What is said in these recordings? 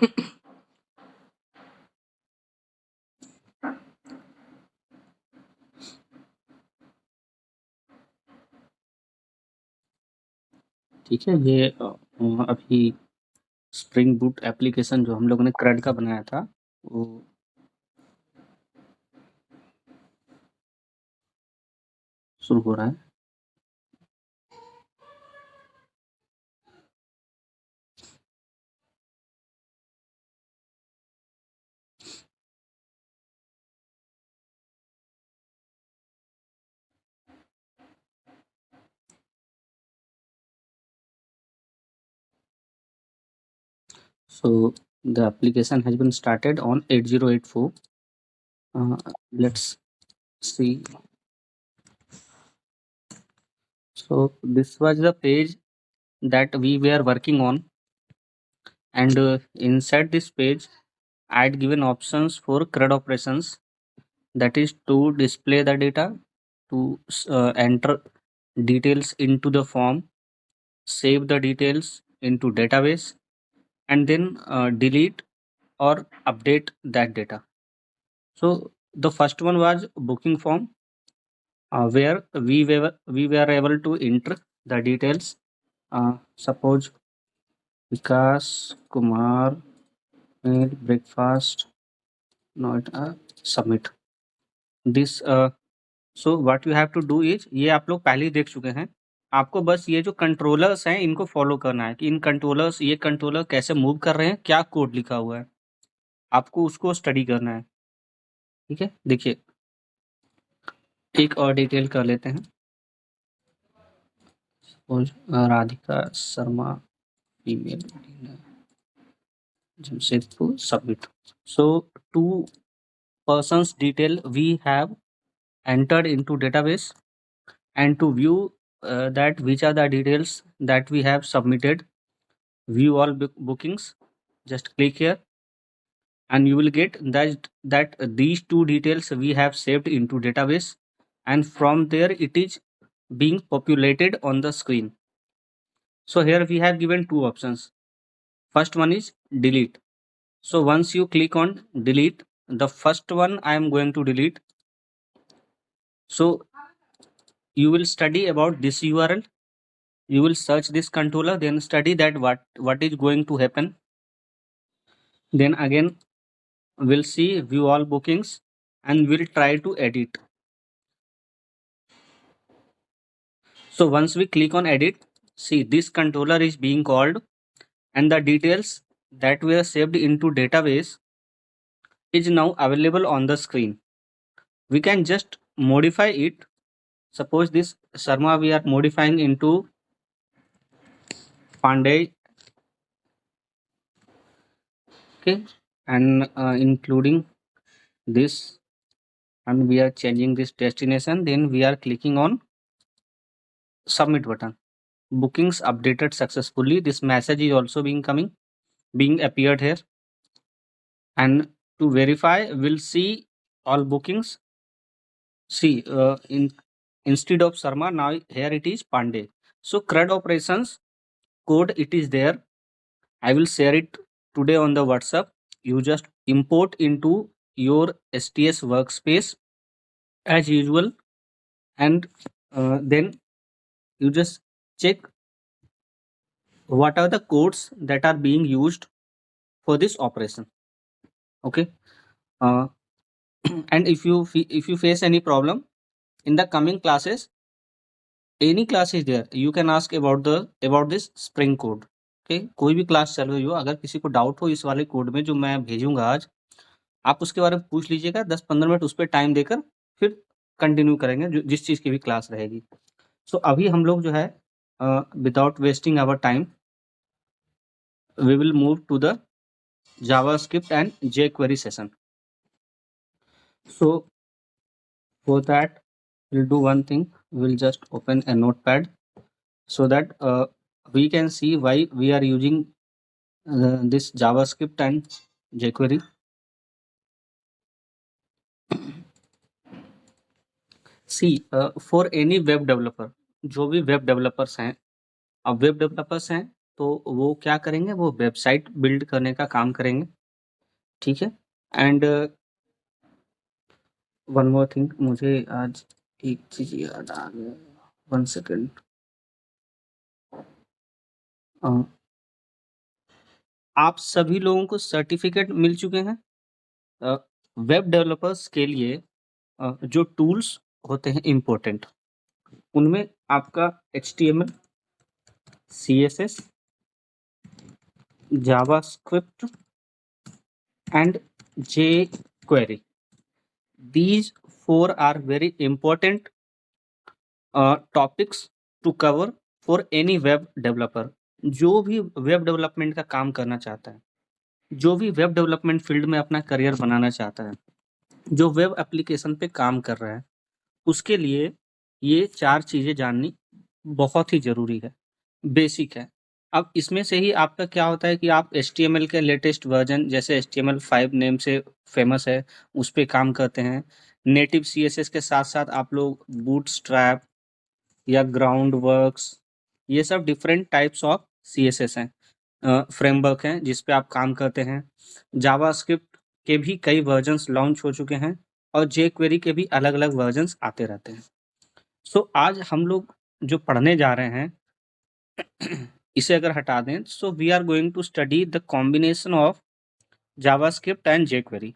ठीक है, ये अभी स्प्रिंग बूट एप्लीकेशन जो हम लोगों ने CRUD का बनाया था, वो शुरू हो रहा है। So the application has been started on 8084. Let's see. So this was the page that we were working on, and inside this page I had given options for CRUD operations, that is to display the data, to enter details into the form, save the details into database, and then delete or update that data. So the first one was booking form, where we were able to enter the details. Suppose Vikas Kumar made breakfast, not submit this. So what you have to do is, ये आप लोग पहले ही देख चुके हैं, आपको बस ये जो कंट्रोलर्स हैं इनको फॉलो करना है कि इन कंट्रोलर्स, ये कंट्रोलर कैसे मूव कर रहे हैं, क्या कोड लिखा हुआ है, आपको उसको स्टडी करना है। ठीक है, देखिए एक और डिटेल कर लेते हैं। Suppose Radhika Sharma email Jamshedpur submit. So two persons detail we have entered into database, and to view that which are the details that we have submitted, view all bookings, just click here and you will get that these two details we have saved into database, and from there it is being populated on the screen. So here we have given two options. First one is delete. So once you click on delete, the first one I am going to delete. So you will study about this URL, you will search this controller, then study that what is going to happen. Then again we'll see view all bookings and we'll try to edit. So once we click on edit, see this controller is being called, and the details that were saved into database is now available on the screen. We can just modify it. Suppose this Sharma we are modifying into Pandey, okay, and including this, and we are changing this destination. Then we are clicking on submit button. Bookings updated successfully. This message is also being appeared here, and to verify we'll see all bookings. See, instead of Sharma, now here it is Pandey. So CRUD operations code, it is there. I will share it today on the WhatsApp. You just import into your STS workspace as usual, and then you just check what are the codes that are being used for this operation. Okay, uh, and if you face any problem in the coming classes, any class is there, you can ask about this spring code. Okay, कोई भी class चल रही हो, अगर किसी को doubt हो इस वाले कोड में जो मैं भेजूंगा आज, आप उसके बारे में पूछ लीजिएगा। 10-15 मिनट उस पर टाइम देकर फिर कंटिन्यू करेंगे जिस चीज़ की भी क्लास रहेगी। सो अभी हम लोग जो है, without wasting our time, we will move to the JavaScript and jQuery सेशन. So for that we'll do one thing, we'll just open a notepad so that we can see why we are using this JavaScript and jQuery. See, for any web developer, जो भी web developers हैं, अब web developers हैं तो वो क्या करेंगे, वो वेबसाइट बिल्ड करने का काम करेंगे, ठीक है। एंड वन मोर थिंग, मुझे आज एक चीज याद आ गया, 1 सेकेंड। आप सभी लोगों को सर्टिफिकेट मिल चुके हैं। वेब डेवलपर्स के लिए जो टूल्स होते हैं इम्पोर्टेंट, उनमें आपका HTML, CSS, JavaScript and jQuery. These four are very important topics to cover for any web developer. जो भी वेब डेवलपमेंट का काम करना चाहता है, जो भी वेब डेवलपमेंट फील्ड में अपना करियर बनाना चाहता है, जो वेब एप्लीकेशन पे काम कर रहा है, उसके लिए ये 4 चीज़ें जाननी बहुत ही ज़रूरी है, बेसिक है। अब इसमें से ही आपका क्या होता है कि आप HTML के लेटेस्ट वर्जन, जैसे HTML5 नेम से फेमस है, उस पे काम करते हैं। नेटिव CSS के साथ-साथ आप लोग बूटस्ट्रैप या ग्राउंडवर्क्स, ये सब डिफरेंट टाइप्स ऑफ CSS हैं, फ्रेमवर्क हैं जिस पे आप काम करते हैं। जावास्क्रिप्ट के भी कई वर्जन्स लॉन्च हो चुके हैं और jQuery के भी अलग-अलग वर्जन्स आते रहते हैं। सो आज हम लोग जो पढ़ने जा रहे हैं इसे अगर हटा दें, so we are going to study the combination of JavaScript and jQuery।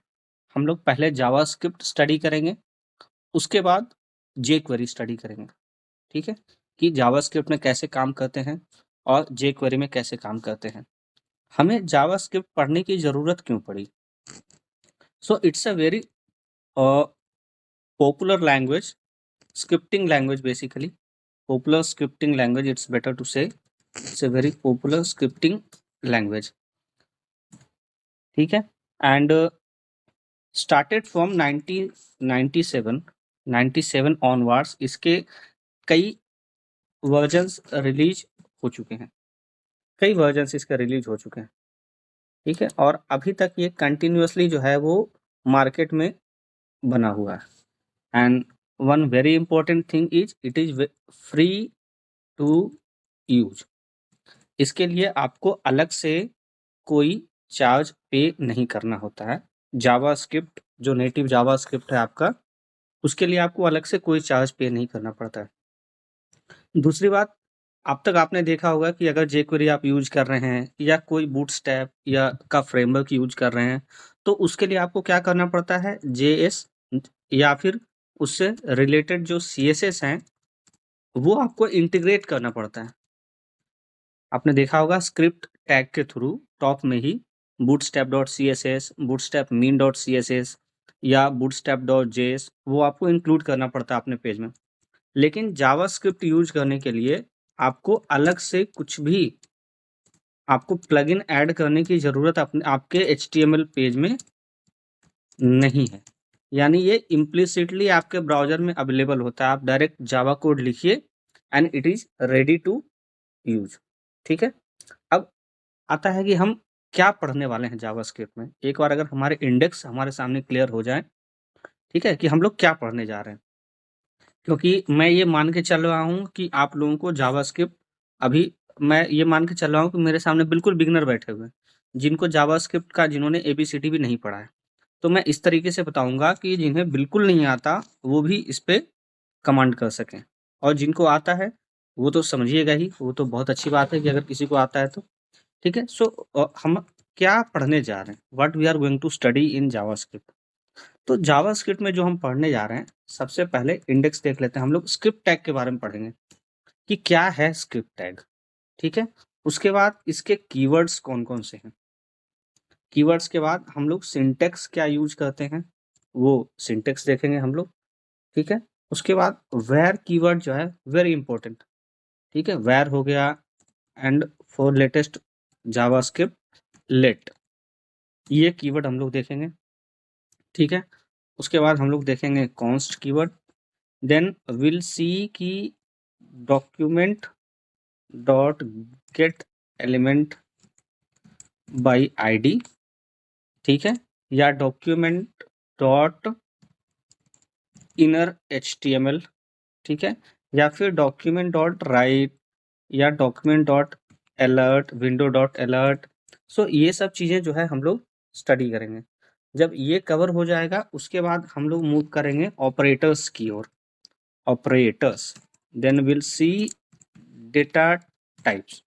हम लोग पहले जावास्क्रिप्ट स्टडी करेंगे, उसके बाद jQuery स्टडी करेंगे, ठीक है, कि जावास्क्रिप्ट में कैसे काम करते हैं और jQuery में कैसे काम करते हैं। हमें जावास्क्रिप्ट पढ़ने की ज़रूरत क्यों पड़ी? So it's a very popular language, scripting language basically. Popular scripting language, it's better to say. It's a very popular scripting language, ठीक है। एंड स्टार्टेड फ्रॉम 1997 ऑनवर्ड्स इसके कई वर्जन्स रिलीज हो चुके हैं, कई वर्जन्स इसके रिलीज हो चुके हैं, ठीक है। और अभी तक ये कंटिन्यूअसली जो है वो मार्केट में बना हुआ है। And one very important thing is it is free to use. इसके लिए आपको अलग से कोई चार्ज पे नहीं करना होता है। जावास्क्रिप्ट जो नेटिव जावास्क्रिप्ट है आपका, उसके लिए आपको अलग से कोई चार्ज पे नहीं करना पड़ता है। दूसरी बात, अब तक आपने देखा होगा कि अगर jQuery आप यूज कर रहे हैं या कोई बूटस्ट्रैप या का फ्रेमवर्क यूज कर रहे हैं, तो उसके लिए आपको क्या करना पड़ता है, JS या फिर उससे रिलेटेड जो CSS हैं वो आपको इंटीग्रेट करना पड़ता है। आपने देखा होगा स्क्रिप्ट टैग के थ्रू टॉप में ही bootstrap.css, bootstrap-min.css या bootstrap.js वो आपको इंक्लूड करना पड़ता है अपने पेज में। लेकिन जावास्क्रिप्ट यूज करने के लिए आपको अलग से कुछ भी आपको प्लगइन ऐड करने की ज़रूरत अपने आपके HTML पेज में नहीं है। यानी ये इम्प्लिसिटली आपके ब्राउज़र में अवेलेबल होता है। आप डायरेक्ट जावा कोड लिखिए and it is ready to use, ठीक है। अब आता है कि हम क्या पढ़ने वाले हैं जावास्क्रिप्ट में। एक बार अगर हमारे इंडेक्स हमारे सामने क्लियर हो जाए, ठीक है, कि हम लोग क्या पढ़ने जा रहे हैं, क्योंकि मैं ये मान के चल रहा हूँ कि आप लोगों को जावास्क्रिप्ट अभी मैं ये मान के चल रहा हूँ कि मेरे सामने बिल्कुल बिगिनर बैठे हुए हैं, जिनको जावास्क्रिप्ट का जिन्होंने ABCD भी नहीं पढ़ा है। तो मैं इस तरीके से बताऊँगा कि जिन्हें बिल्कुल नहीं आता वो भी इस पे कमांड कर सकें, और जिनको आता है वो तो समझिएगा ही, वो तो बहुत अच्छी बात है कि अगर किसी को आता है तो, ठीक है। सो हम क्या पढ़ने जा रहे हैं, what we are going to study in JavaScript. तो जावास्क्रिप्ट में जो हम पढ़ने जा रहे हैं, सबसे पहले इंडेक्स देख लेते हैं। हम लोग स्क्रिप्ट टैग के बारे में पढ़ेंगे कि क्या है स्क्रिप्ट टैग, ठीक है। उसके बाद इसके कीवर्ड्स कौन-कौन से हैं। कीवर्ड्स के बाद हम लोग सिंटैक्स क्या यूज करते हैं, वो सिंटैक्स देखेंगे हम लोग, ठीक है। उसके बाद वेयर कीवर्ड जो है वेरी इंपॉर्टेंट, ठीक है, वेयर हो गया, and for latest JavaScript let, ये कीवर्ड हम लोग देखेंगे, ठीक है। उसके बाद हम लोग देखेंगे const keyword, then will see की document dot get element by ID, ठीक है, या डॉक्यूमेंट डॉट इनर HTML, ठीक है, या फिर डॉक्यूमेंट डॉट राइट या document dot alert, window dot alert. So ये सब चीज़ें जो है हम लोग स्टडी करेंगे। जब ये कवर हो जाएगा उसके बाद हम लोग मूव करेंगे ऑपरेटर्स की ओर। Operators, then will see data types.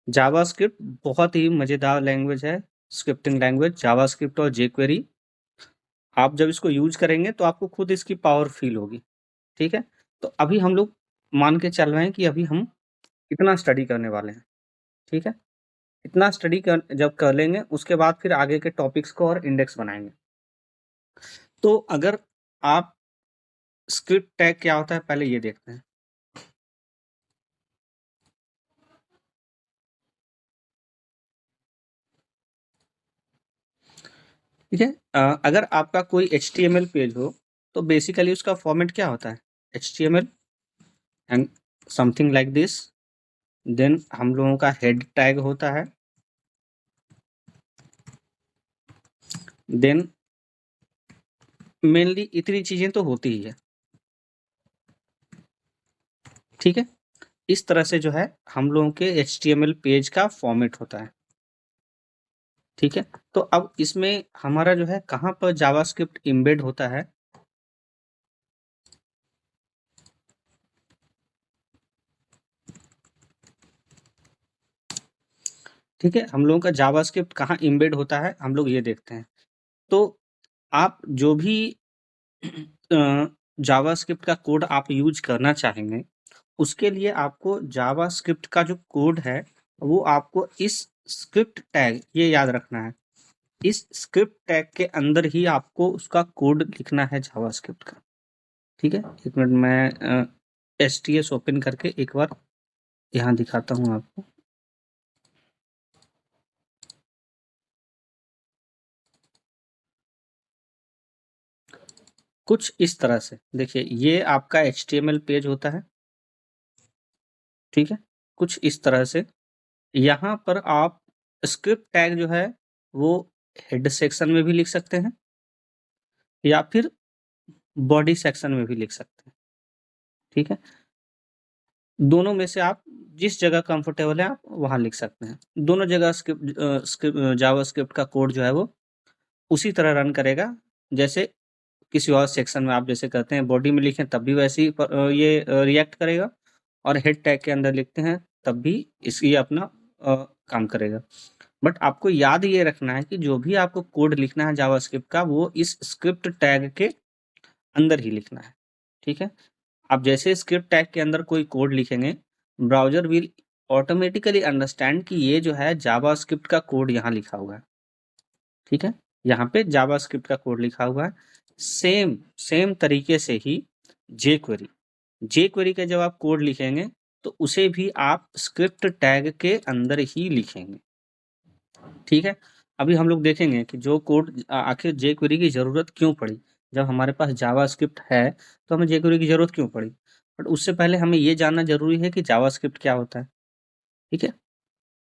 JavaScript बहुत ही मज़ेदार लैंग्वेज है, स्क्रिप्टिंग लैंग्वेज जावास्क्रिप्ट और जेक्वेरी। आप जब इसको यूज करेंगे तो आपको खुद इसकी पावर फील होगी। ठीक है, तो अभी हम लोग मान के चल रहे हैं कि अभी हम इतना स्टडी करने वाले हैं। ठीक है, इतना स्टडी कर जब कर लेंगे उसके बाद फिर आगे के टॉपिक्स को और इंडेक्स बनाएंगे। तो अगर आप स्क्रिप्ट टैग क्या होता है पहले ये देखते हैं। ठीक है, अगर आपका कोई HTML पेज हो तो बेसिकली उसका फॉर्मेट क्या होता है, HTML and something like this. Then हम लोगों का हेड टैग होता है, देन मेनली इतनी चीजें तो होती ही है। ठीक है, इस तरह से जो है हम लोगों के HTML पेज का फॉर्मेट होता है। ठीक है, तो अब इसमें हमारा जो है कहाँ पर जावास्क्रिप्ट एम्बेड होता है। ठीक है, हम लोगों का जावास्क्रिप्ट कहाँ एम्बेड होता है हम लोग ये देखते हैं। तो आप जो भी जावास्क्रिप्ट का कोड आप यूज करना चाहेंगे उसके लिए आपको जावास्क्रिप्ट का जो कोड है वो आपको इस स्क्रिप्ट टैग, ये याद रखना है, इस स्क्रिप्ट टैग के अंदर ही आपको उसका कोड लिखना है जावास्क्रिप्ट का। ठीक है, एक मिनट मैं STS ओपन करके एक बार यहाँ दिखाता हूँ आपको। कुछ इस तरह से देखिए, ये आपका HTML पेज होता है। ठीक है, कुछ इस तरह से यहाँ पर आप स्क्रिप्ट टैग जो है वो हेड सेक्शन में भी लिख सकते हैं या फिर बॉडी सेक्शन में भी लिख सकते हैं। ठीक है, दोनों में से आप जिस जगह कंफर्टेबल है आप वहां लिख सकते हैं। दोनों जगह स्क्रिप्ट जावास्क्रिप्ट का कोड जो है वो उसी तरह रन करेगा जैसे किसी और सेक्शन में आप जैसे करते हैं, बॉडी में लिखें तब भी वैसे ही ये रिएक्ट करेगा, और हेड टैग के अंदर लिखते हैं तब भी ये अपना काम करेगा। बट आपको याद ये रखना है कि जो भी आपको कोड लिखना है जावास्क्रिप्ट का वो इस स्क्रिप्ट टैग के अंदर ही लिखना है। ठीक है, आप जैसे स्क्रिप्ट टैग के अंदर कोई कोड लिखेंगे ब्राउजर विल ऑटोमेटिकली अंडरस्टैंड कि ये जो है जावास्क्रिप्ट का कोड यहाँ लिखा हुआ है। ठीक है, यहाँ पे जावास्क्रिप्ट का कोड लिखा हुआ है। सेम सेम तरीके से ही जेक्वेरी, जेक्वेरी का जब आप कोड लिखेंगे तो उसे भी आप स्क्रिप्ट टैग के अंदर ही लिखेंगे। ठीक है, अभी हम लोग देखेंगे कि जो कोड आखिर जेक्वेरी की ज़रूरत क्यों पड़ी। जब हमारे पास जावास्क्रिप्ट है तो हमें जेक्वेरी की ज़रूरत क्यों पड़ी, बट उससे पहले हमें ये जानना ज़रूरी है कि जावास्क्रिप्ट क्या होता है। ठीक है,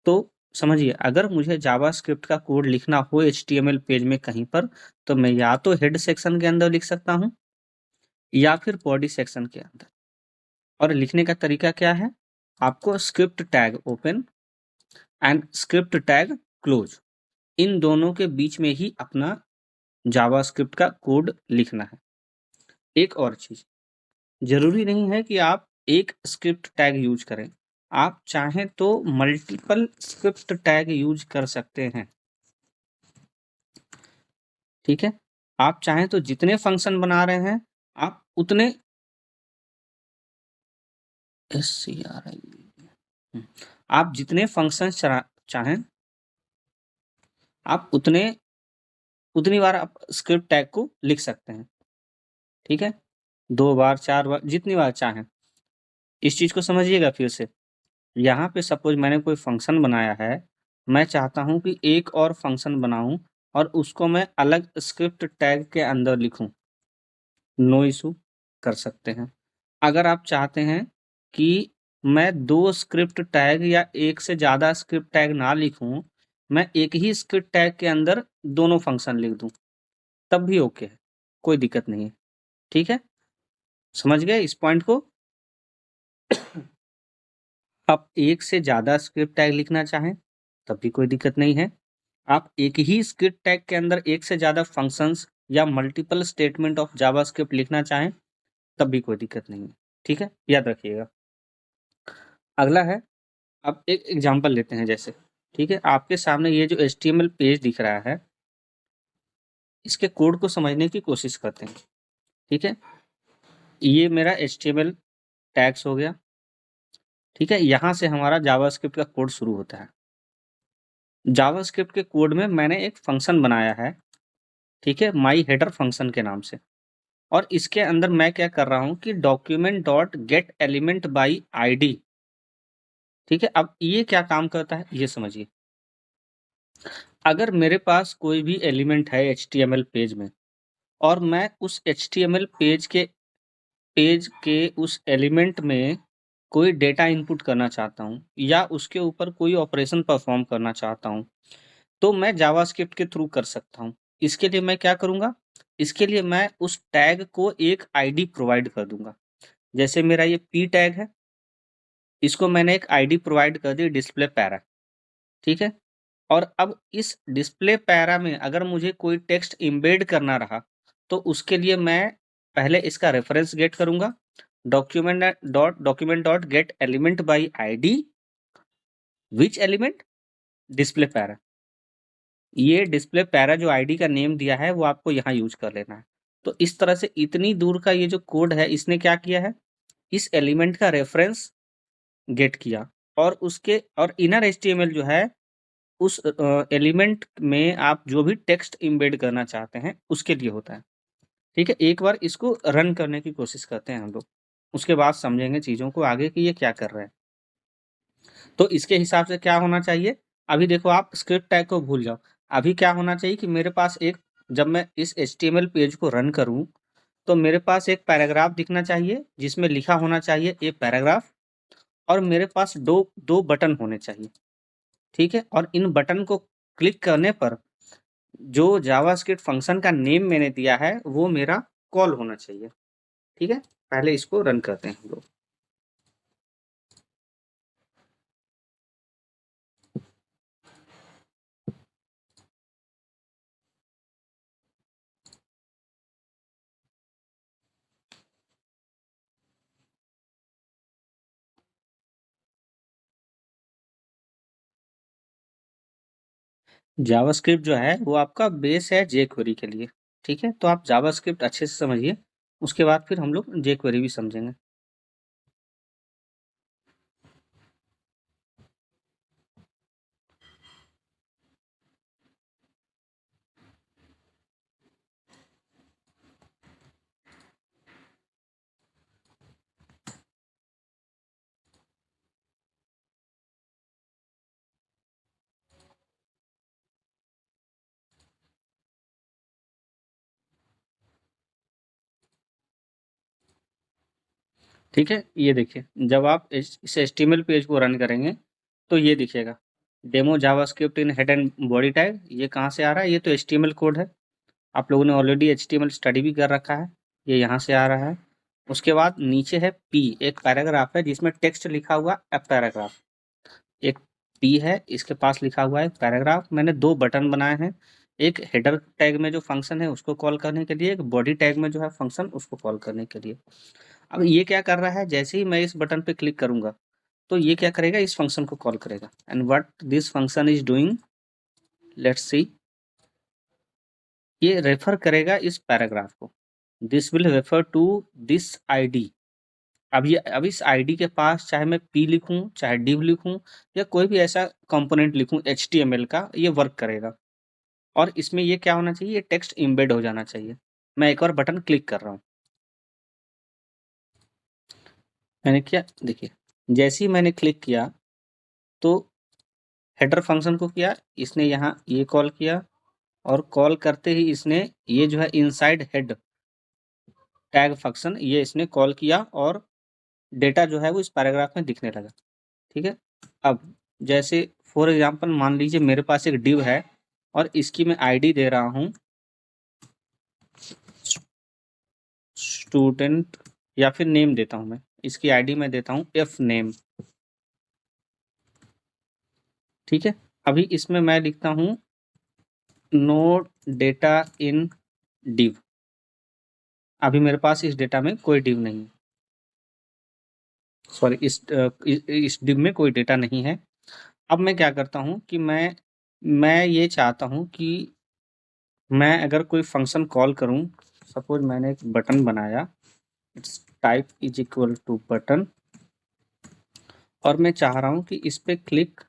तो समझिए, अगर मुझे जावास्क्रिप्ट का कोड लिखना हो HTML पेज में कहीं पर तो मैं या तो हेड सेक्शन के अंदर लिख सकता हूँ या फिर बॉडी सेक्शन के अंदर। और लिखने का तरीका क्या है, आपको script tag open and script tag close, इन दोनों के बीच में ही अपना जावास्क्रिप्ट का कोड लिखना है। एक और चीज, जरूरी नहीं है कि आप एक स्क्रिप्ट टैग यूज करें, आप चाहें तो मल्टीपल स्क्रिप्ट टैग यूज कर सकते हैं। ठीक है, आप चाहें तो जितने फंक्शन बना रहे हैं आप उतने SCRI आप जितने फंक्शन चाहें आप उतनी बार आप स्क्रिप्ट टैग को लिख सकते हैं। ठीक है, 2 बार 4 बार जितनी बार चाहें। इस चीज को समझिएगा फिर से। यहाँ पे सपोज मैंने कोई फंक्शन बनाया है, मैं चाहता हूँ कि एक और फंक्शन बनाऊं और उसको मैं अलग स्क्रिप्ट टैग के अंदर लिखूं, नो इशू, कर सकते हैं। अगर आप चाहते हैं कि मैं 2 स्क्रिप्ट टैग या एक से ज़्यादा स्क्रिप्ट टैग ना लिखूं, मैं एक ही स्क्रिप्ट टैग के अंदर दोनों फंक्शन लिख दूं, तब भी ओके है, कोई दिक्कत नहीं है। ठीक है, समझ गए इस पॉइंट को। आप एक से ज़्यादा स्क्रिप्ट टैग लिखना चाहें तब भी कोई दिक्कत नहीं है। आप एक ही स्क्रिप्ट टैग के अंदर एक से ज़्यादा फंक्शंस या मल्टीपल स्टेटमेंट ऑफ जावास्क्रिप्ट लिखना चाहें तब भी कोई दिक्कत नहीं है। ठीक है, याद रखिएगा। अगला है, अब एक एग्जांपल लेते हैं जैसे, ठीक है, आपके सामने ये जो HTML पेज दिख रहा है, इसके कोड को समझने की कोशिश करते हैं। ठीक है, ये मेरा HTML टैग्स हो गया। ठीक है, यहाँ से हमारा जावास्क्रिप्ट का कोड शुरू होता है। जावास्क्रिप्ट के कोड में मैंने एक फंक्शन बनाया है, ठीक है, माई हेडर फंक्शन के नाम से, और इसके अंदर मैं क्या कर रहा हूँ कि document dot get element by ID. ठीक है, अब ये क्या काम करता है ये समझिए। अगर मेरे पास कोई भी एलिमेंट है HTML पेज में और मैं उस HTML पेज के उस एलिमेंट में कोई डेटा इनपुट करना चाहता हूँ या उसके ऊपर कोई ऑपरेशन परफॉर्म करना चाहता हूँ, तो मैं जावास्क्रिप्ट के थ्रू कर सकता हूँ। इसके लिए मैं क्या करूँगा, इसके लिए मैं उस टैग को एक आईडी प्रोवाइड कर दूंगा। जैसे मेरा ये पी टैग है, इसको मैंने एक आईडी प्रोवाइड कर दी डिस्प्ले पैरा। ठीक है, और अब इस डिस्प्ले पैरा में अगर मुझे कोई टेक्स्ट एम्बेड करना रहा तो उसके लिए मैं पहले इसका रेफरेंस गेट करूंगा, document dot get element by ID which element display para. ये डिस्प्ले पैरा जो आईडी का नेम दिया है वो आपको यहाँ यूज कर लेना है। तो इस तरह से इतनी दूर का ये जो कोड है इसने क्या किया है, इस एलिमेंट का रेफरेंस गेट किया, और उसके और इनर एचटीएमएल जो है उस एलिमेंट में आप जो भी टेक्स्ट एम्बेड करना चाहते हैं उसके लिए होता है। ठीक है, एक बार इसको रन करने की कोशिश करते हैं हम लोग, उसके बाद समझेंगे चीज़ों को आगे कि ये क्या कर रहा है। तो इसके हिसाब से क्या होना चाहिए, अभी देखो आप स्क्रिप्ट टैग को भूल जाओ। अभी क्या होना चाहिए कि मेरे पास एक, जब मैं इस HTML पेज को रन करूं तो मेरे पास एक पैराग्राफ दिखना चाहिए जिसमें लिखा होना चाहिए ए पैराग्राफ, और मेरे पास दो दो बटन होने चाहिए। ठीक है, और इन बटन को क्लिक करने पर जो जावास्क्रिप्ट फंक्शन का नेम मैंने दिया है वो मेरा कॉल होना चाहिए। ठीक है, पहले इसको रन करते हैं हम लोग। जावास्क्रिप्ट जो है वो आपका बेस है jQuery के लिए। ठीक है, तो आप जावास्क्रिप्ट अच्छे से समझिए, उसके बाद फिर हम लोग jQuery भी समझेंगे। ठीक है, ये देखिए, जब आप इस HTML पेज को रन करेंगे तो ये दिखेगा demo JavaScript in head and body tag. ये कहाँ से आ रहा है, ये तो HTML कोड है, आप लोगों ने ऑलरेडी HTML स्टडी भी कर रखा है, ये यहाँ से आ रहा है। उसके बाद नीचे है पी, एक पैराग्राफ है जिसमें टेक्स्ट लिखा हुआ ए पैराग्राफ, एक पी है, इसके पास लिखा हुआ है पैराग्राफ। मैंने दो बटन बनाए हैं, एक हेडर टैग में जो फंक्शन है उसको कॉल करने के लिए, एक बॉडी टैग में जो है फंक्शन उसको कॉल करने के लिए। अब ये क्या कर रहा है, जैसे ही मैं इस बटन पे क्लिक करूंगा तो ये क्या करेगा, इस फंक्शन को कॉल करेगा। And what this function is doing, let's see, ये रेफर करेगा इस पैराग्राफ को, this will refer to this ID. अब इस आईडी के पास चाहे मैं पी लिखूं चाहे div लिखूं या कोई भी ऐसा कंपोनेंट लिखूं HTML का, ये वर्क करेगा। और इसमें ये क्या होना चाहिए, ये टेक्स्ट एम्बेड हो जाना चाहिए। मैं एक और बटन क्लिक कर रहा हूँ, मैंने क्या देखिए, जैसे ही मैंने क्लिक किया तो हेडर फंक्शन को किया इसने, यहाँ ये कॉल किया, और कॉल करते ही इसने ये जो है इनसाइड हेड टैग फंक्शन ये इसने कॉल किया, और डेटा जो है वो इस पैराग्राफ में दिखने लगा। ठीक है, अब जैसे फॉर एग्जांपल मान लीजिए मेरे पास एक डिव है और इसकी मैं आईडी दे रहा हूँ स्टूडेंट, या फिर नेम देता हूँ मैं, इसकी आईडी मैं देता हूँ एफ नेम। ठीक है, अभी इसमें मैं लिखता हूँ नो डेटा इन div। अभी मेरे पास इस डेटा में कोई div नहीं है, सॉरी इस div में कोई डेटा नहीं है। अब मैं क्या करता हूँ कि मैं ये चाहता हूँ कि मैं अगर कोई फंक्शन कॉल करूँ, सपोज मैंने एक बटन बनाया, its type is equal to button, और मैं चाह रहा हूँ कि इस पे क्लिक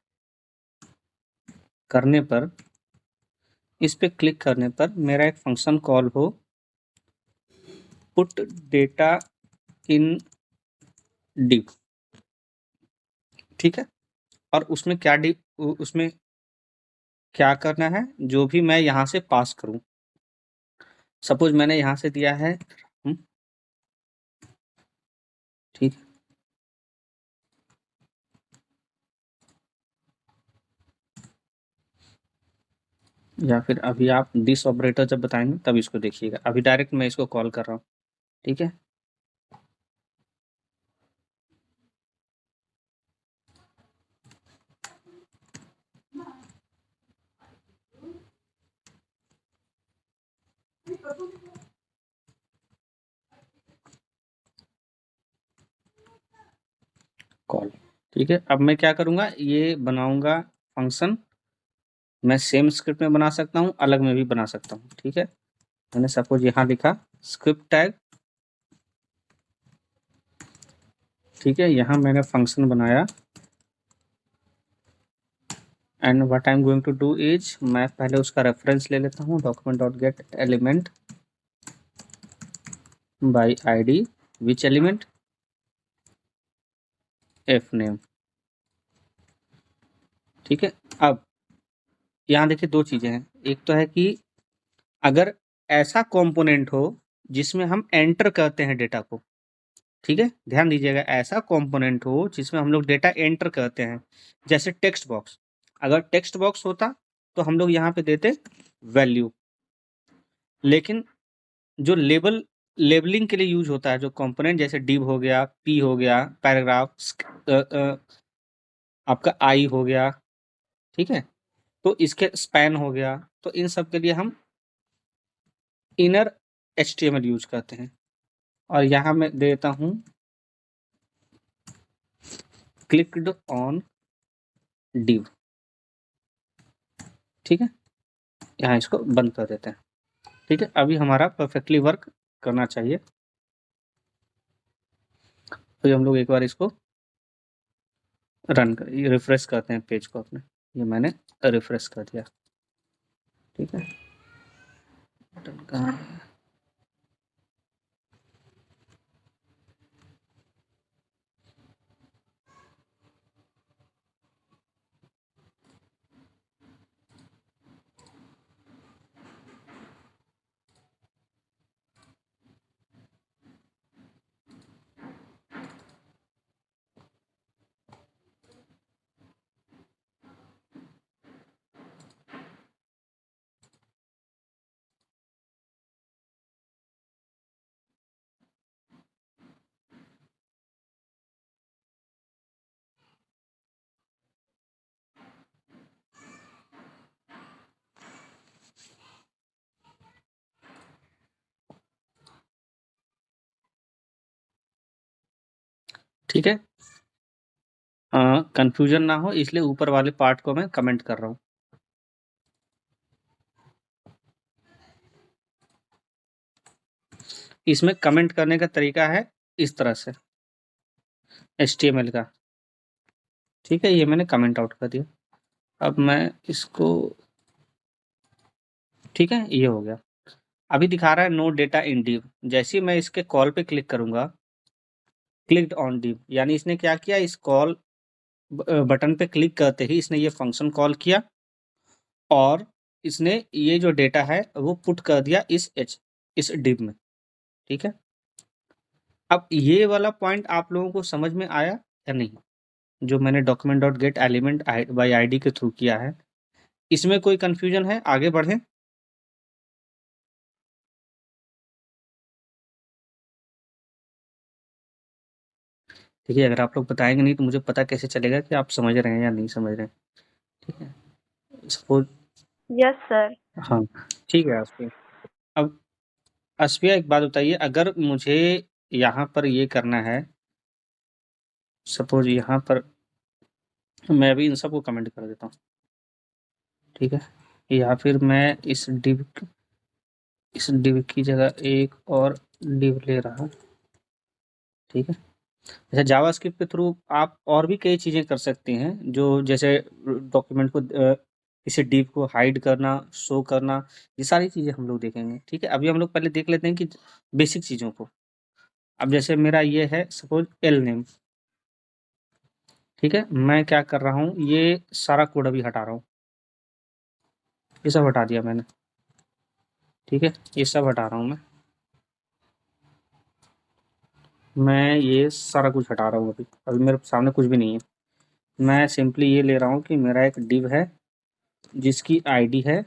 करने पर मेरा एक फंक्शन कॉल हो, पुट डेटा इन div। ठीक है, और उसमें क्या करना है, जो भी मैं यहाँ से पास करूँ, सपोज मैंने यहाँ से दिया है ठीक, या फिर अभी आप दिस ऑपरेटर जब बताएंगे तब इसको देखिएगा, अभी डायरेक्ट मैं इसको कॉल कर रहा हूँ। ठीक है, कॉल। ठीक है, अब मैं क्या करूँगा, ये बनाऊँगा फंक्शन, मैं सेम स्क्रिप्ट में बना सकता हूँ, अलग में भी बना सकता हूँ। ठीक है, मैंने सपोज यहाँ लिखा स्क्रिप्ट टैग। ठीक है, यहाँ मैंने फंक्शन बनाया, and what I am going to do is, मैं पहले उसका रेफरेंस ले लेता हूँ, document dot get element by ID, which element, F name. ठीक है, अब यहाँ देखिए दो चीजें हैं, एक तो है कि अगर ऐसा कंपोनेंट हो जिसमें हम एंटर करते हैं डेटा को, ठीक है, ध्यान दीजिएगा, ऐसा कंपोनेंट हो जिसमें हम लोग डेटा एंटर करते हैं, जैसे टेक्स्ट बॉक्स। अगर टेक्स्ट बॉक्स होता तो हम लोग यहाँ पे देते वैल्यू, लेकिन जो लेबलिंग के लिए यूज होता है जो कंपोनेंट, जैसे div हो गया, p हो गया, पैराग्राफ, आपका आई हो गया, ठीक है, तो इसके स्पैन हो गया, तो इन सब के लिए हम इनर HTML यूज करते हैं। और यहाँ मैं देता हूँ क्लिक्ड ऑन div। ठीक है, यहाँ इसको बंद कर देते हैं। ठीक है, अभी हमारा परफेक्टली वर्क करना चाहिए, तो हम लोग एक बार इसको रन कर रिफ्रेश करते हैं पेज को अपने, ये मैंने रिफ्रेश कर दिया। ठीक है, बटन कहाँ है? ठीक है, कंफ्यूजन ना हो इसलिए ऊपर वाले पार्ट को मैं कमेंट कर रहा हूँ। इसमें कमेंट करने का तरीका है इस तरह से, HTML का। ठीक है, ये मैंने कमेंट आउट कर दिया, अब मैं इसको, ठीक है, ये हो गया। अभी दिखा रहा है नो डेटा इन div, जैसे ही मैं इसके कॉल पे क्लिक करूंगा, क्लिक्ड ऑन div, यानी इसने क्या किया, इस कॉल बटन पे क्लिक करते ही इसने ये फंक्शन कॉल किया, और इसने ये जो डेटा है वो पुट कर दिया इस div में। ठीक है, अब ये वाला पॉइंट आप लोगों को समझ में आया या नहीं, जो मैंने document dot get element by ID के थ्रू किया है, इसमें कोई कंफ्यूजन है, आगे बढ़े। देखिए, अगर आप लोग बताएंगे नहीं तो मुझे पता कैसे चलेगा कि आप समझ रहे हैं या नहीं समझ रहे हैं। ठीक है, सपोज। Yes sir. हाँ, ठीक है अस्पिया। अब अस्पिया एक बात बताइए, अगर मुझे यहाँ पर ये करना है, सपोज यहाँ पर मैं भी इन सबको कमेंट कर देता हूँ, ठीक है, या फिर मैं इस डिव की जगह एक और डिव ले रहा हूँ, ठीक है। जैसे जावास्क्रिप्ट के थ्रू आप और भी कई चीज़ें कर सकती हैं, जो जैसे डॉक्यूमेंट को किसी डिव को हाइड करना, शो करना, ये सारी चीज़ें हम लोग देखेंगे, ठीक है। अभी हम लोग पहले देख लेते हैं कि बेसिक चीज़ों को। अब जैसे मेरा ये है सपोज एल नेम, ठीक है, मैं क्या कर रहा हूँ, ये सारा कोड अभी हटा रहा हूँ, ये सब हटा दिया मैंने, ठीक है, ये सब हटा रहा हूँ मैं ये सारा कुछ हटा रहा हूँ, अभी अभी मेरे सामने कुछ भी नहीं है। मैं सिंपली ये ले रहा हूँ कि मेरा एक डिव है जिसकी आईडी है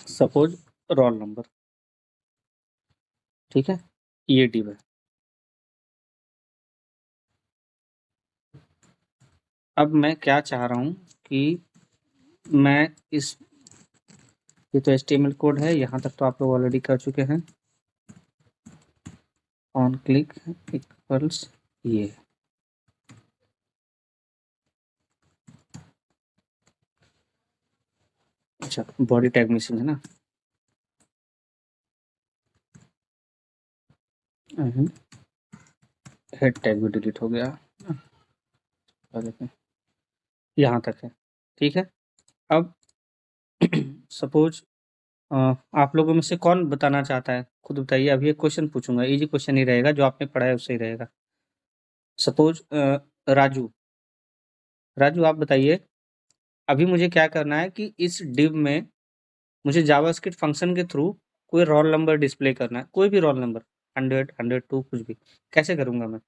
सपोज रोल नंबर, ठीक है, ये डिव है। अब मैं क्या चाह रहा हूँ कि मैं इस, ये तो HTML कोड है, यहाँ तक तो आप लोग ऑलरेडी कर चुके हैं। ऑन क्लिक इक्वल्स ये, अच्छा बॉडी टैग मिसिंग है ना, हेड टैग भी डिलीट हो गया, यहाँ तक है, ठीक है। अब सपोज आप लोगों में से कौन बताना चाहता है, खुद बताइए। अभी एक क्वेश्चन पूछूंगा, इजी क्वेश्चन ही रहेगा, जो आपने पढ़ा है उससे ही रहेगा। सपोज राजू, राजू आप बताइए, अभी मुझे क्या करना है कि इस डिव में मुझे जावास्क्रिप्ट फंक्शन के थ्रू कोई रोल नंबर डिस्प्ले करना है, कोई भी रोल नंबर, 100 102 कुछ भी, कैसे करूंगा मैं?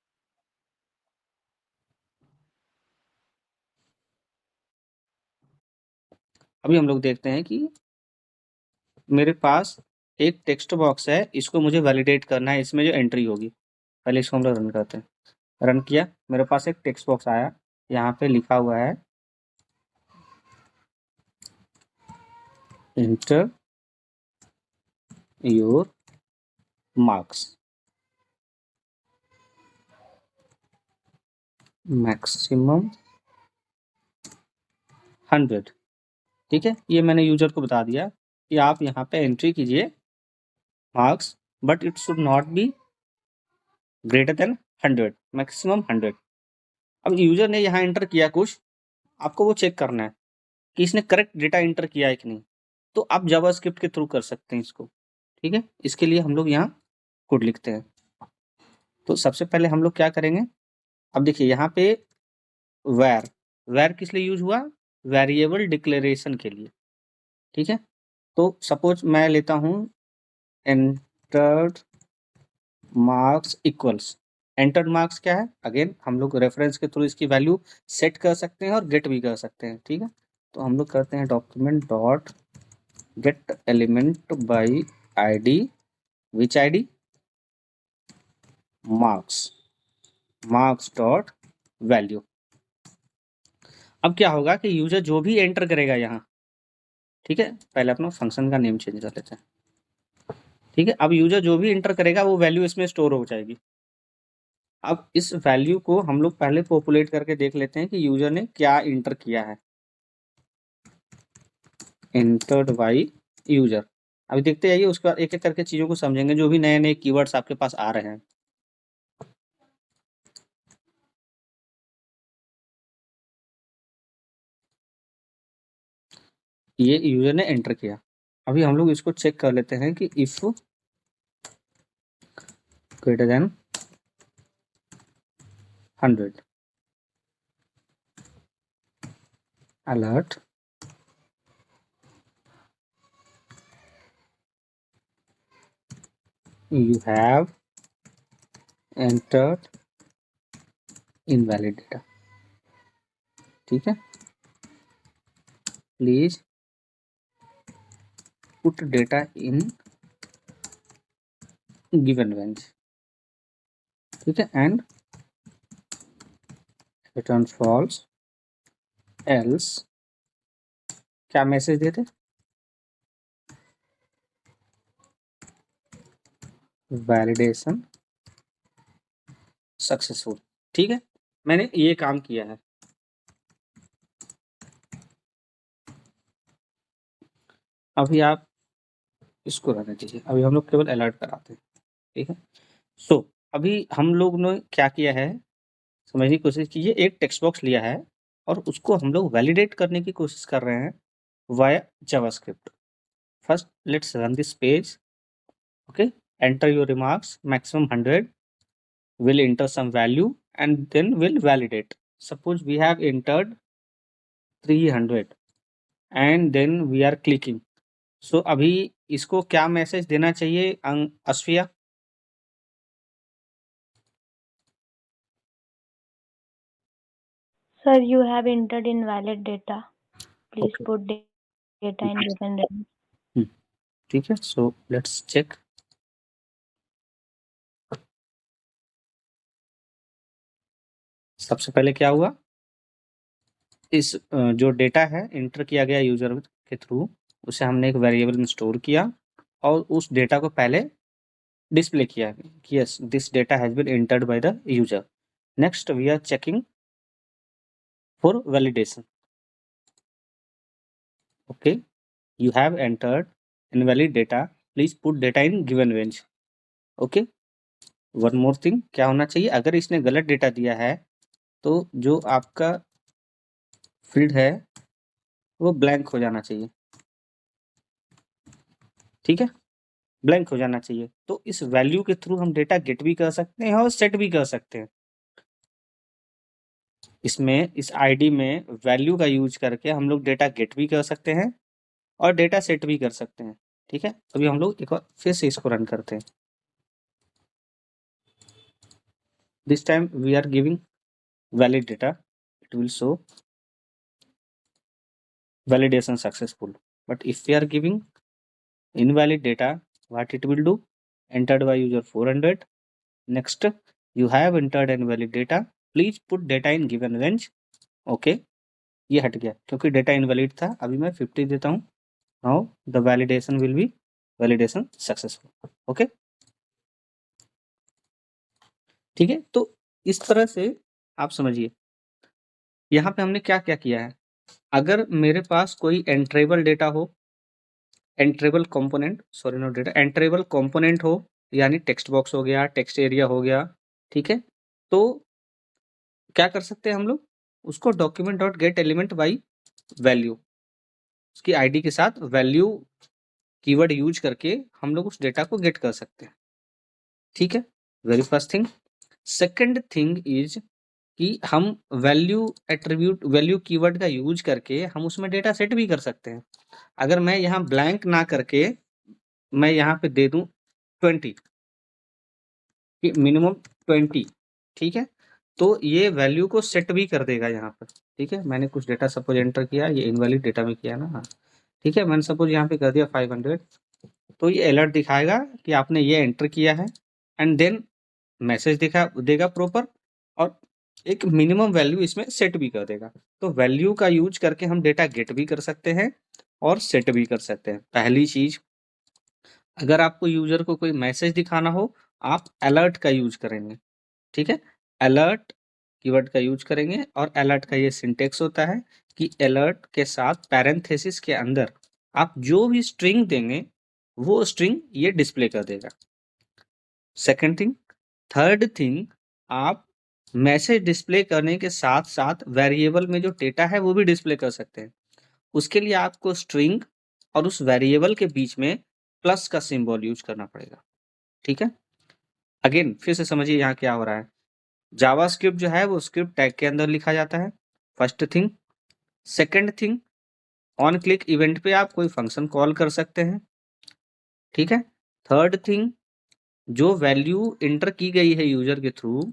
अभी हम लोग देखते हैं कि मेरे पास एक टेक्स्ट बॉक्स है, इसको मुझे वैलिडेट करना है, इसमें जो एंट्री होगी, पहले इसको हम लोग रन करते हैं। रन किया, मेरे पास एक टेक्स्ट बॉक्स आया, यहाँ पे लिखा हुआ है इंटर योर मार्क्स मैक्सिमम 100, ठीक है। ये मैंने यूजर को बता दिया कि आप यहाँ पे एंट्री कीजिए marks, but it should not be greater than 100, maximum 100। अब यूजर ने यहाँ एंटर किया कुछ, आपको वो चेक करना है कि इसने करेक्ट डेटा एंटर किया है कि नहीं, तो आप जावास्क्रिप्ट के थ्रू कर सकते हैं इसको, ठीक है। इसके लिए हम लोग यहाँ कोड लिखते हैं। तो सबसे पहले हम लोग क्या करेंगे, अब देखिए यहाँ पे वैर, वैर किस लिए यूज हुआ, वेरिएबल डिक्लेरेशन के लिए, ठीक है। तो सपोज मैं लेता हूँ entered marks equals, entered marks क्या है, अगेन हम लोग रेफरेंस के थ्रू इसकी वैल्यू सेट कर सकते हैं और गेट भी कर सकते हैं, ठीक है। तो हम लोग करते हैं document dot get element by ID, which ID, marks, marks dot value. अब क्या होगा कि यूजर जो भी एंटर करेगा यहाँ, ठीक है, पहले अपना फंक्शन का नेम चेंज कर लेते हैं, ठीक है। अब यूजर जो भी एंटर करेगा वो वैल्यू इसमें स्टोर हो जाएगी। अब इस वैल्यू को हम लोग पहले पॉपुलेट करके देख लेते हैं कि यूजर ने क्या इंटर किया है, एंटर्ड बाई यूजर। अभी देखते जाइए, उसके बाद एक एक करके चीजों को समझेंगे, जो भी नए नए कीवर्ड्स आपके पास आ रहे हैं। ये यूजर ने एंटर किया, अभी हम लोग इसको चेक कर लेते हैं कि if greater than 100 alert you have entered invalid data, ठीक है। Please put data in given range, ठीक है, एंड रिटर्न फॉल्स एल्स क्या मैसेज देते, वैलिडेशन सक्सेसफुल। ठीक है, मैंने ये काम किया है। अभी आप इसको रहने दीजिए, अभी हम लोग केवल अलर्ट कराते हैं। ठीक है, सो अभी हम लोग ने क्या किया है, समझने की कोशिश कीजिए। एक टेक्स्ट बॉक्स लिया है और उसको हम लोग वैलिडेट करने की कोशिश कर रहे हैं via JavaScript. First let's run this page. Okay, enter your remarks maximum 100, will enter some value and then will validate. Suppose we have entered 300 and then we are clicking. So अभी इसको क्या message देना चाहिए Asfiya? Sir, you have entered invalid data. Please Okay. put data in given range. ठीक है, so let's check. सबसे पहले क्या हुआ, इस जो डेटा है एंटर किया गया यूजर के थ्रू, उसे हमने एक वेरिएबल में स्टोर किया और उस डेटा को पहले डिस्प्ले किया कि yes this data has been entered by the user. Next we are checking for validation. Okay, you have entered invalid data, please put data in given range. Okay, one more thing, क्या होना चाहिए, अगर इसने गलत data दिया है तो जो आपका फील्ड है वो ब्लैंक हो जाना चाहिए। ठीक है, ब्लैंक हो जाना चाहिए। तो इस वैल्यू के थ्रू हम डेटा गेट भी कर सकते हैं और सेट भी कर सकते हैं। इसमें इस आईडी में वैल्यू का यूज करके हम लोग डेटा गेट भी कर सकते हैं और डेटा सेट भी कर सकते हैं। ठीक है, अभी हम लोग एक बार फिर से इसको रन करते हैं। This time we are giving valid data, it will show validation successful. But if we are giving invalid data, what it will do, entered by user 400. Next, you have entered invalid data, please put data in given range. Okay, ये हट गया क्योंकि data invalid था। अभी मैं 50 देता हूँ। Now the validation will be validation successful. Okay, ठीक है, तो इस तरह से आप समझिए यहाँ पे हमने क्या क्या किया है। अगर मेरे पास कोई एंट्रेबल डेटा हो, enterable component, sorry not data, enterable component हो, यानी टेक्स्ट बॉक्स हो गया, टेक्स्ट एरिया हो गया, ठीक है, तो क्या कर सकते हैं हम लोग, उसको document dot get element by value, उसकी आईडी के साथ वैल्यू कीवर्ड यूज करके हम लोग उस डेटा को गेट कर सकते हैं। ठीक है, very first thing. Second thing is कि हम वैल्यू एट्रीब्यूट, वैल्यू कीवर्ड का यूज करके हम उसमें डेटा सेट भी कर सकते हैं। अगर मैं यहाँ ब्लैंक ना करके मैं यहाँ पे दे दूं 20, मिनिमम 20, ठीक है, तो ये वैल्यू को सेट भी कर देगा यहाँ पर। ठीक है, मैंने कुछ डेटा सपोज एंटर किया, ये इनवैलिड डेटा में किया ना, हाँ ठीक है, मैंने सपोज यहाँ पे कर दिया 500, तो ये अलर्ट दिखाएगा कि आपने ये एंटर किया है एंड देन मैसेज दिखा देगा प्रॉपर, और एक मिनिमम वैल्यू इसमें सेट भी कर देगा। तो वैल्यू का यूज करके हम डेटा गेट भी कर सकते हैं और सेट भी कर सकते हैं। पहली चीज, अगर आपको यूजर को कोई मैसेज दिखाना हो, आप अलर्ट का यूज करेंगे। ठीक है, अलर्ट कीवर्ड का यूज करेंगे और अलर्ट का ये सिंटेक्स होता है कि अलर्ट के साथ पैरेंथेसिस के अंदर आप जो भी स्ट्रिंग देंगे वो स्ट्रिंग ये डिस्प्ले कर देगा। सेकंड थिंग, थर्ड थिंग, आप मैसेज डिस्प्ले करने के साथ साथ वेरिएबल में जो डेटा है वो भी डिस्प्ले कर सकते हैं। उसके लिए आपको स्ट्रिंग और उस वेरिएबल के बीच में प्लस का सिंबल यूज करना पड़ेगा। ठीक है, अगेन फिर से समझिए यहाँ क्या हो रहा है। जावास्क्रिप्ट जो है वो स्क्रिप्ट टैग के अंदर लिखा जाता है, first thing. Second thing, on click event पे आप कोई फंक्शन कॉल कर सकते हैं। ठीक है, थर्ड थिंग, जो वैल्यू इंटर की गई है यूजर के थ्रू,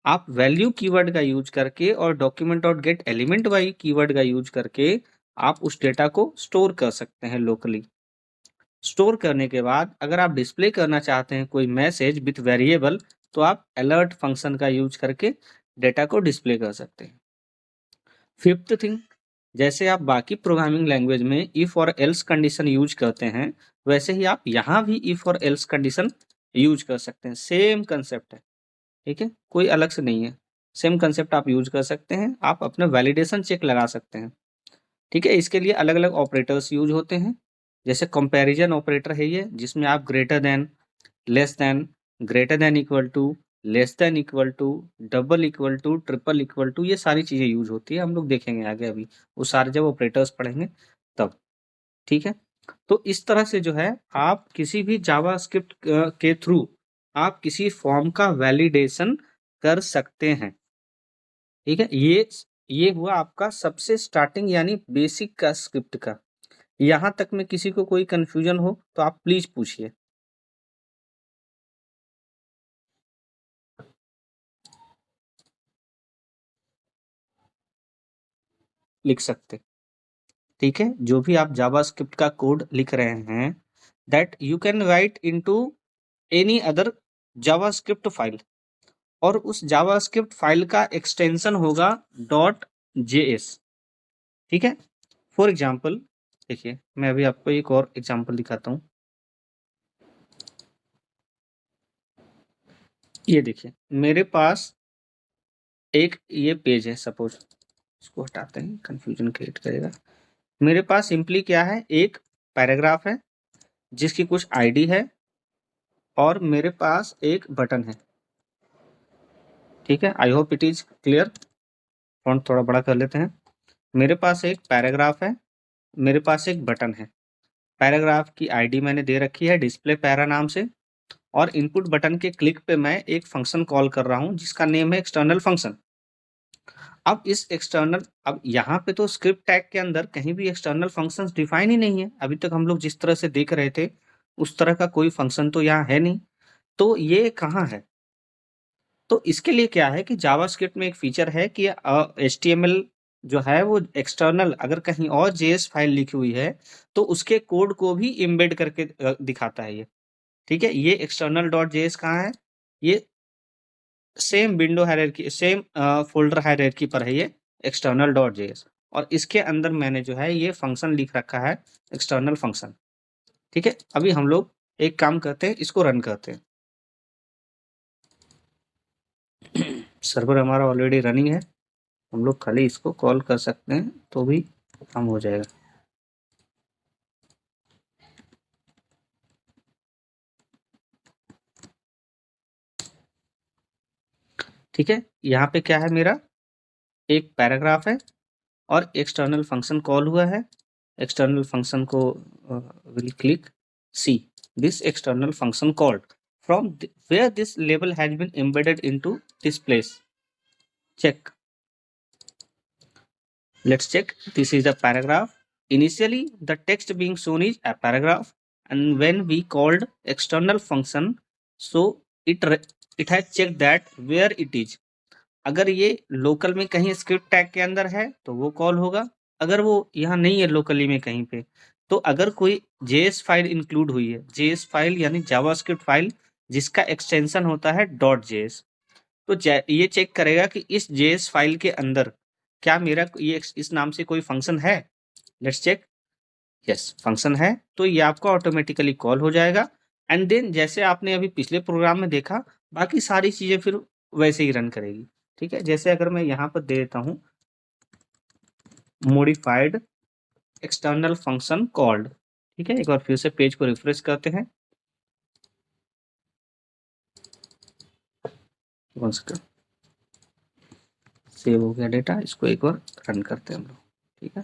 आप वैल्यू कीवर्ड का यूज करके और document dot get element by keyword का यूज करके आप उस डेटा को स्टोर कर सकते हैं लोकली। स्टोर करने के बाद अगर आप डिस्प्ले करना चाहते हैं कोई मैसेज विथ वेरिएबल, तो आप अलर्ट फंक्शन का यूज करके डेटा को डिस्प्ले कर सकते हैं। फिफ्थ थिंग, जैसे आप बाकी प्रोग्रामिंग लैंग्वेज में इफ और एल्स कंडीशन यूज करते हैं, वैसे ही आप यहाँ भी इफ और एल्स कंडीशन यूज कर सकते हैं। सेम कंसेप्ट है, ठीक है, कोई अलग से नहीं है। सेम कंसेप्ट आप यूज कर सकते हैं, आप अपना वैलिडेशन चेक लगा सकते हैं। ठीक है, इसके लिए अलग अलग ऑपरेटर्स यूज होते हैं। जैसे कंपैरिजन ऑपरेटर है ये, जिसमें आप greater than, less than, greater than equal to, less than equal to, double equal to, triple equal to, ये सारी चीजें यूज होती है। हम लोग देखेंगे आगे, अभी वो सारे जब ऑपरेटर्स पढ़ेंगे तब। ठीक है, तो इस तरह से जो है आप किसी भी जावास्क्रिप्ट के थ्रू आप किसी फॉर्म का वैलिडेशन कर सकते हैं। ठीक है, ये हुआ आपका सबसे स्टार्टिंग यानी बेसिक का स्क्रिप्ट का। यहां तक में किसी को कोई कंफ्यूजन हो तो आप प्लीज पूछिए। लिख सकते, ठीक है, जो भी आप जावास्क्रिप्ट का कोड लिख रहे हैं, that you can write into any other JavaScript file, और उस जावास्क्रिप्ट फाइल का एक्सटेंशन होगा डॉट जेएस। ठीक है, फॉर एग्जाम्पल देखिए, मैं अभी आपको एक और एग्जाम्पल दिखाता हूँ। ये देखिए, मेरे पास एक ये पेज है, सपोज इसको हटाते हैं, कंफ्यूजन क्रिएट करेगा। मेरे पास सिंपली क्या है, एक पैराग्राफ है जिसकी कुछ आईडी है, और मेरे पास एक बटन है। ठीक है, I hope it is clear. Font थोड़ा बड़ा कर लेते हैं। मेरे पास एक पैराग्राफ है, मेरे पास एक बटन है। पैराग्राफ की आईडी मैंने दे रखी है डिस्प्ले पैरा नाम से, और इनपुट बटन के क्लिक पे मैं एक फंक्शन कॉल कर रहा हूं जिसका नेम है एक्सटर्नल फंक्शन। अब यहाँ पे तो स्क्रिप्ट टैग के अंदर कहीं भी एक्सटर्नल फंक्शंस डिफाइन ही नहीं है। अभी तक हम लोग जिस तरह से देख रहे थे उस तरह का कोई फंक्शन तो यहाँ है नहीं, तो ये कहाँ है? तो इसके लिए क्या है कि जावास्क्रिप्ट में एक फीचर है कि HTML जो है वो एक्सटर्नल अगर कहीं और जेएस फाइल लिखी हुई है तो उसके कोड को भी एम्बेड करके दिखाता है ये। ठीक है, ये एक्सटर्नल डॉट जेएस कहाँ है? ये same window hierarchy, same folder hierarchy पर है ये एक्सटर्नल डॉट जेएस, और इसके अंदर मैंने जो है ये फंक्शन लिख रखा है एक्सटर्नल फंक्शन। ठीक है, अभी हम लोग एक काम करते हैं, इसको रन करते हैं। सर्वर हमारा ऑलरेडी रनिंग है, हम लोग खाली इसको कॉल कर सकते हैं तो भी काम हो जाएगा। ठीक है, यहाँ पे क्या है, मेरा एक पैराग्राफ है और एक्सटर्नल फंक्शन कॉल हुआ है। एक्सटर्नल फंक्शन को will click see this external function called from where this label has been embedded into this place. Check. Let's check. This is the paragraph. Initially, the text being shown is a paragraph, and when we called external function, so it has checked that where it is. अगर ये local में कहीं script tag के अंदर है तो वो call होगा, अगर वो यहाँ नहीं है लोकली में कहीं पे, तो अगर कोई जेएस फाइल इंक्लूड हुई है, जेएस फाइल यानी जावास्क्रिप्ट फाइल जिसका एक्सटेंशन होता है डॉट जेएस, तो ये चेक करेगा कि इस जेएस फाइल के अंदर क्या मेरा ये इस नाम से कोई फंक्शन है। लेट्स चेक, यस फंक्शन है, तो ये आपका ऑटोमेटिकली कॉल हो जाएगा। एंड देन जैसे आपने अभी पिछले प्रोग्राम में देखा, बाकी सारी चीजें फिर वैसे ही रन करेगी। ठीक है, जैसे अगर मैं यहाँ पर दे देता हूँ मॉडिफाइड एक्सटर्नल फंक्शन कॉल्ड। ठीक है, एक बार फिर से पेज को रिफ्रेश करते हैं। सेव हो गया डेटा, इसको एक बार रन करते हैं हम लोग। ठीक है,